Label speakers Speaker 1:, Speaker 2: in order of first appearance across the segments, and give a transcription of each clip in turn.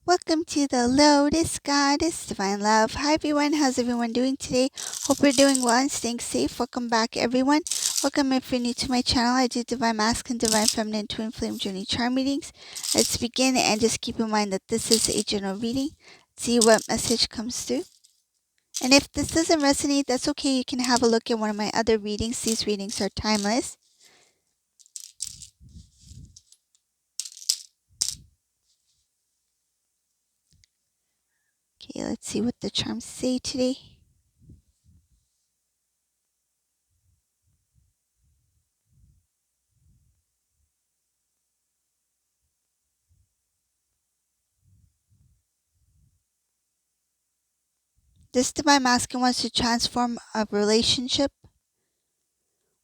Speaker 1: Welcome to the Lotus Goddess Divine Love. Hi everyone, how's everyone doing today? Hope you're doing well and staying safe. Welcome back everyone. Welcome if you're new to my channel. I do Divine Masculine, Divine Feminine, Twin Flame Journey Charm readings. Let's begin and just keep in mind that this is a general reading. See what message comes through. And if this doesn't resonate, that's okay. You can have a look at one of my other readings. These readings are timeless. Okay, let's see what the charms say today. This Divine Masculine wants to transform a relationship,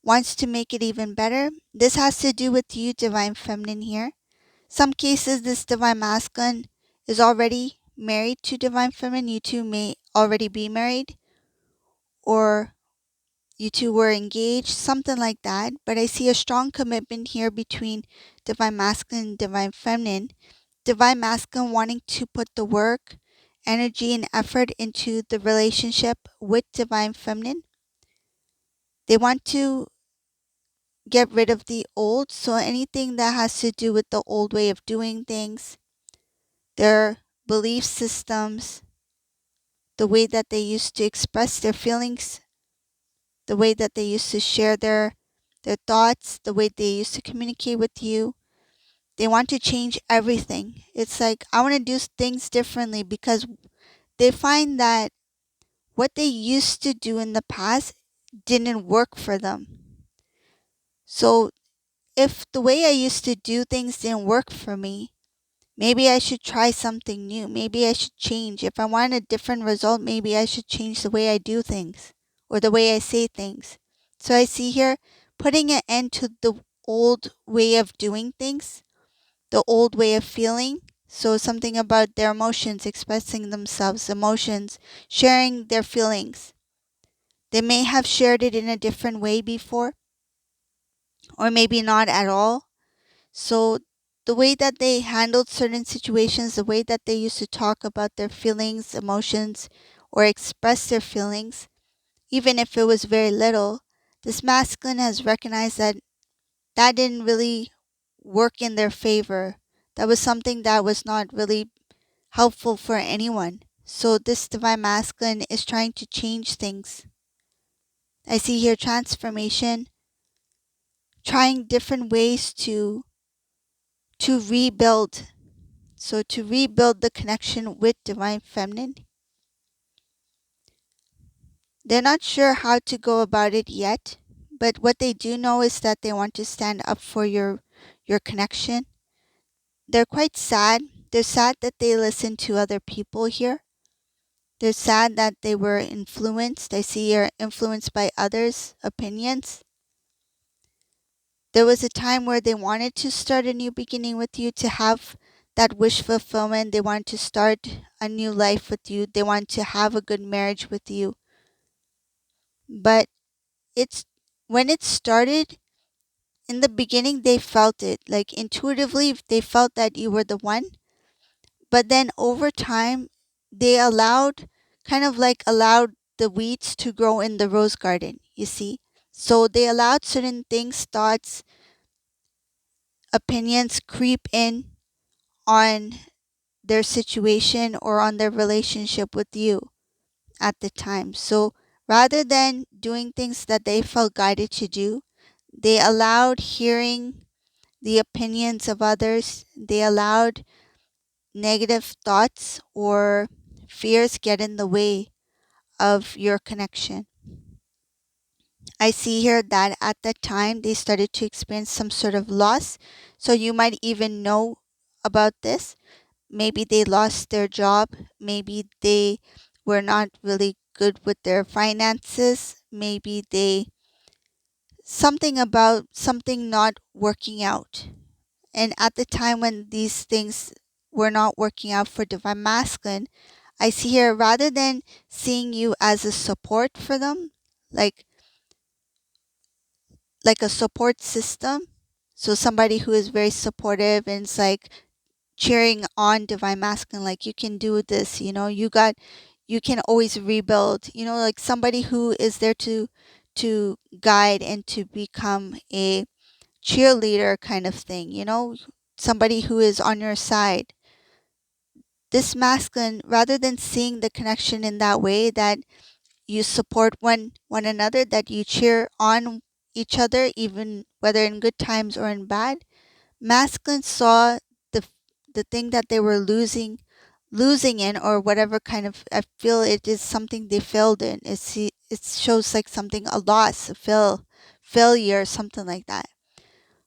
Speaker 1: wants to make it even better. This has to do with you, Divine Feminine here. Some cases, this Divine Masculine is already married to Divine Feminine. You two may already be married, or you two were engaged, something like that. But I see a strong commitment here between Divine Masculine and Divine Feminine. Divine Masculine wanting to put the work, energy, and effort into the relationship with Divine Feminine. They want to get rid of the old, so anything that has to do with the old way of doing things, their belief systems, the way that they used to express their feelings, the way that they used to share their thoughts, the way they used to communicate with you. They want to change everything. It's like, I want to do things differently because they find that what they used to do in the past didn't work for them. So if the way I used to do things didn't work for me, maybe I should try something new. Maybe I should change. If I want a different result, maybe I should change the way I do things or the way I say things. So I see here putting an end to the old way of doing things, the old way of feeling. So something about their emotions, expressing themselves, emotions, sharing their feelings. They may have shared it in a different way before, or maybe not at all. So the way that they handled certain situations, the way that they used to talk about their feelings, emotions, or express their feelings, even if it was very little, this masculine has recognized that that didn't really work in their favor. That was something that was not really helpful for anyone. So this divine masculine is trying to change things. I see here transformation, trying different ways to rebuild. So to rebuild the connection with Divine Feminine. They're not sure how to go about it yet, but what they do know is that they want to stand up for your connection. They're quite sad. They're sad that they listened to other people here. They're sad that they were influenced. I see you're influenced by others' opinions. There was a time where they wanted to start a new beginning with you, to have that wish fulfillment. They want to start a new life with you. They want to have a good marriage with you. But it's when it started, in the beginning, they felt it. Like intuitively, they felt that you were the one. But then over time, they allowed the weeds to grow in the rose garden, you see. So they allowed certain things, thoughts, opinions creep in on their situation or on their relationship with you at the time. So rather than doing things that they felt guided to do, they allowed hearing the opinions of others. They allowed negative thoughts or fears get in the way of your connection. I see here that at that time they started to experience some sort of loss. So you might even know about this. Maybe they lost their job. Maybe they were not really good with their finances. Maybe something about something not working out. And at the time when these things were not working out for Divine Masculine, I see here, rather than seeing you as a support for them, like a support system, so somebody who is very supportive and it's like cheering on divine masculine, like you can do this, you can always rebuild, like somebody who is there to guide and to become a cheerleader kind of thing, somebody who is on your side. This masculine, rather than seeing the connection in that way, that you support one another, that you cheer on each other, even whether in good times or in bad, masculine saw the the thing that they were losing in, or whatever kind of, I feel it is something they failed in. It shows like something, a loss, failure, something like that.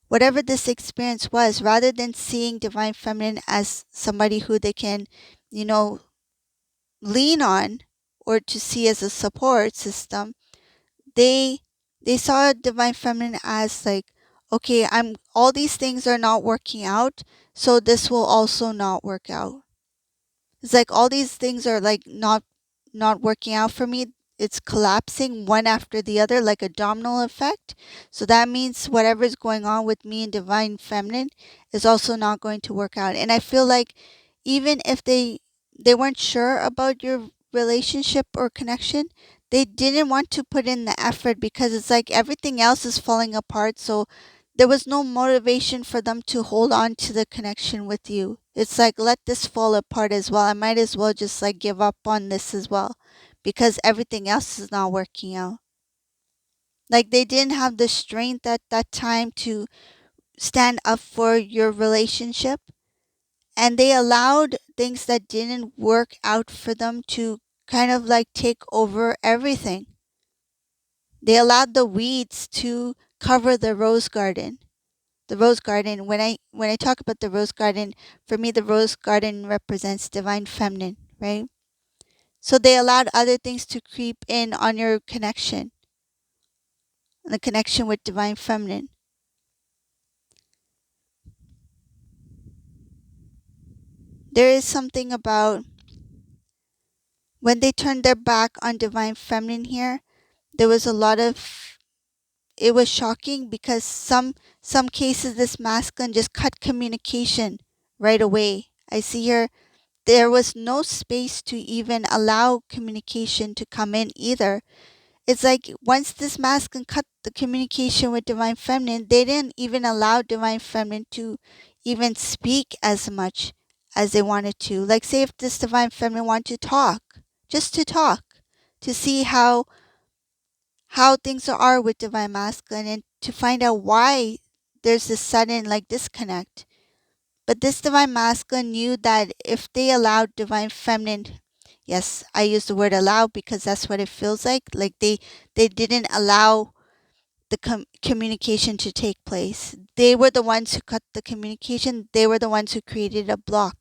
Speaker 1: Whatever this experience was, rather than seeing divine feminine as somebody who they can, you know, lean on, or to see as a support system, they they saw divine feminine as like, okay, I'm all these things are not working out, so this will also not work out. It's like all these things are like not working out for me. It's collapsing one after the other like a domino effect. So that means whatever is going on with me in divine feminine is also not going to work out. And I feel like even if they weren't sure about your relationship or connection, they didn't want to put in the effort because it's like everything else is falling apart. So there was no motivation for them to hold on to the connection with you. It's like, let this fall apart as well. I might as well just like give up on this as well because everything else is not working out. Like they didn't have the strength at that time to stand up for your relationship, and they allowed things that didn't work out for them to kind of like take over everything. They allowed the weeds to cover the rose garden. The rose garden, when I talk about the rose garden, for me the rose garden represents divine feminine, right? So they allowed other things to creep in on your connection, the connection with divine feminine. There is something about when they turned their back on divine feminine here, there was a lot of, it was shocking because some cases this masculine just cut communication right away. I see here there was no space to even allow communication to come in either. It's like once this masculine cut the communication with divine feminine, they didn't even allow divine feminine to even speak as much as they wanted to. Like say if this divine feminine wanted to talk, just to talk, to see how things are with divine masculine and to find out why there's this sudden like disconnect. But this divine masculine knew that if they allowed divine feminine, yes, I use the word allow because that's what it feels like they didn't allow the communication to take place. They were the ones who cut the communication. They were the ones who created a block.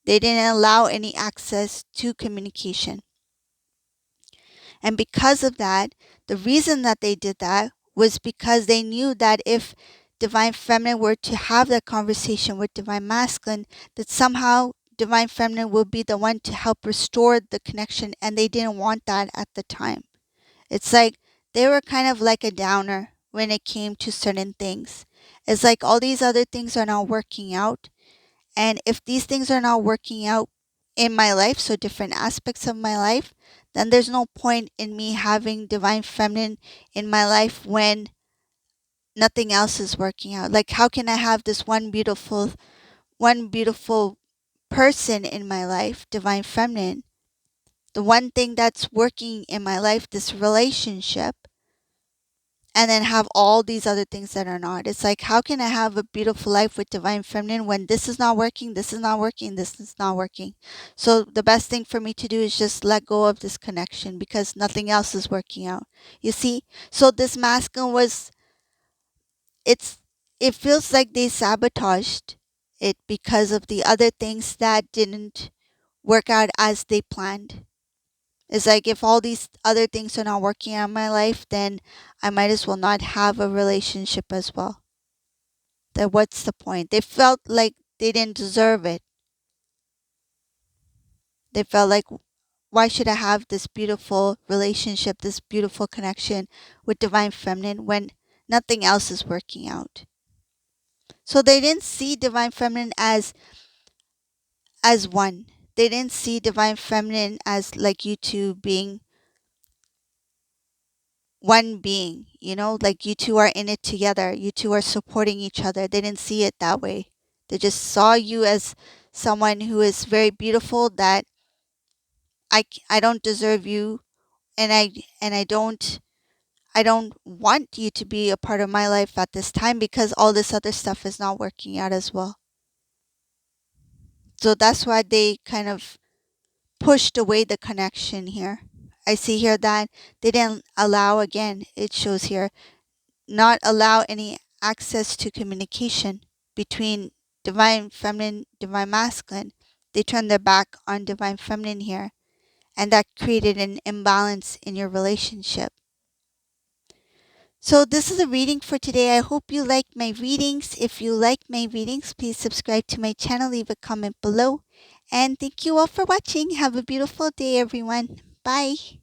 Speaker 1: They didn't allow any access to communication. And because of that, the reason that they did that was because they knew that if divine feminine were to have that conversation with divine masculine, that somehow divine feminine will be the one to help restore the connection, and they didn't want that at the time. It's like they were kind of like a downer when it came to certain things. It's like all these other things are not working out, and if these things are not working out in my life, so different aspects of my life, then there's no point in me having divine feminine in my life when nothing else is working out. Like how can I have this one beautiful person in my life, divine feminine, the one thing that's working in my life, this relationship, and then have all these other things that are not. It's like, how can I have a beautiful life with divine feminine when this is not working, this is not working, this is not working? So the best thing for me to do is just let go of this connection because nothing else is working out. You see? So this masculine was, it's it feels like they sabotaged it because of the other things that didn't work out as they planned. It's like if all these other things are not working out in my life, then I might as well not have a relationship as well. Then what's the point? They felt like they didn't deserve it. They felt like, why should I have this beautiful relationship, this beautiful connection with divine feminine when nothing else is working out? So they didn't see divine feminine as one. They didn't see divine feminine as like you two being one being, like you two are in it together. You two are supporting each other. They didn't see it that way. They just saw you as someone who is very beautiful, that I don't deserve you, and I don't want you to be a part of my life at this time because all this other stuff is not working out as well. So that's why they kind of pushed away the connection here. I see here that they didn't allow, again, it shows here, not allow any access to communication between divine feminine, divine masculine. They turned their back on divine feminine here, and that created an imbalance in your relationship. So this is a reading for today. I hope you like my readings. If you like my readings, please subscribe to my channel, leave a comment below. And thank you all for watching. Have a beautiful day, everyone. Bye.